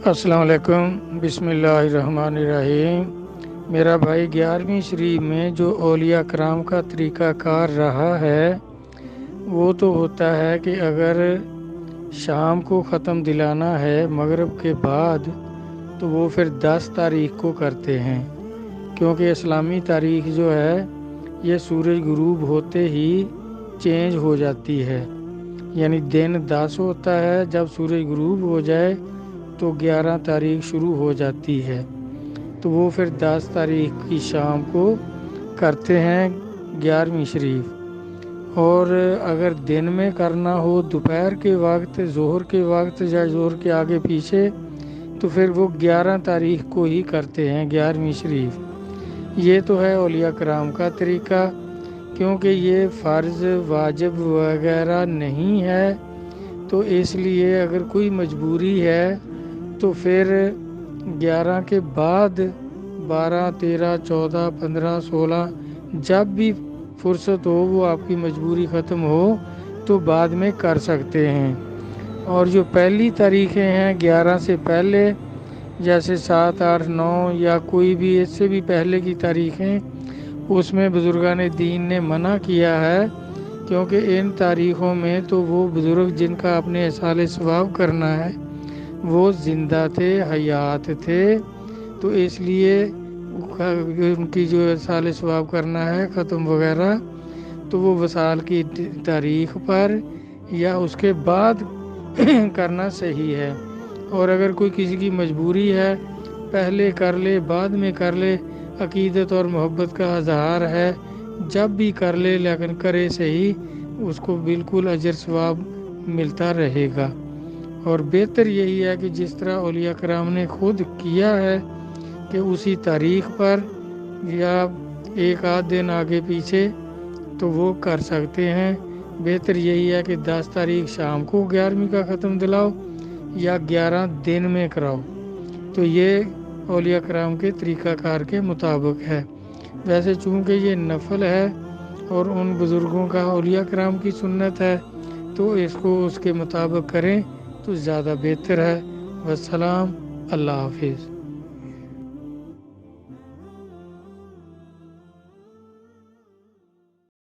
السلام علیکم، بسم اللہ الرحمن الرحیم۔ میرا بھائی 11ویں شریف میں جو اولیاء کرام کا طریقہ کار رہا ہے وہ تو ہوتا ہے کہ اگر شام کو ختم دلانا ہے مغرب کے بعد تو وہ پھر 10 تاریخ کو کرتے ہیں، کیونکہ اسلامی تاریخ جو ہے یہ سورج غروب ہوتے ہی چینج ہو جاتی ہے، یعنی دن 10 ہوتا ہے، جب سورج غروب ہو جائے تو 11 تاریخ شروع ہو جاتی ہے، تو وہ پھر 10 تاریخ کی شام کو کرتے ہیں 11ویں شریف۔ اور اگر دن میں کرنا ہو دوپہر کے وقت، ظہر کے وقت یا ظہر کے آگے پیچھے، تو پھر وہ 11 تاریخ کو ہی کرتے ہیں 11ویں شریف۔ یہ تو ہے اولیاء کرام کا طریقہ، کیونکہ یہ فرض واجب وغیرہ نہیں ہے، تو اس لیے اگر کوئی مجبوری ہے تو پھر 11 کے بعد 12، 13، 14، 15، 16 جب بھی فرصت ہو، وہ آپ کی مجبوری ختم ہو تو بعد میں کر سکتے ہیں۔ اور جو پہلی تاریخیں ہیں 11 سے پہلے، جیسے 7، 8، 9 یا کوئی بھی اس سے بھی پہلے کی تاریخیں، اس میں بزرگان دین نے منع کیا ہے، کیونکہ ان تاریخوں میں تو وہ بزرگ جن کا اپنے اصالِ ثواب کرنا ہے وہ زندہ تھے، حیات تھے، تو اس لیے ان کی جو اصالِ ثواب کرنا ہے ختم وغیرہ، تو وہ وصال کی تاریخ پر یا اس کے بعد کرنا صحیح ہے۔ اور اگر کوئی کسی کی مجبوری ہے پہلے کر لے بعد میں کر لے، عقیدت اور محبت کا اظہار ہے، جب بھی کر لے لیکن کرے صحیح، اس کو بالکل اجر ثواب ملتا رہے گا۔ اور بہتر یہی ہے کہ جس طرح اولیاء کرام نے خود کیا ہے کہ اسی تاریخ پر یا ایک آدھ دن آگے پیچھے تو وہ کر سکتے ہیں۔ بہتر یہی ہے کہ 10 تاریخ شام کو 11ویں کا ختم دلاؤ یا 11 دن میں کراؤ، تو یہ اولیاء کرام کے طریقہ کار کے مطابق ہے۔ ویسے چونکہ یہ نفل ہے اور ان بزرگوں کا اولیاء کرام کی سنت ہے، تو اس کو اس کے مطابق کریں تو زیادہ بہتر ہے۔ والسلام، اللہ حافظ۔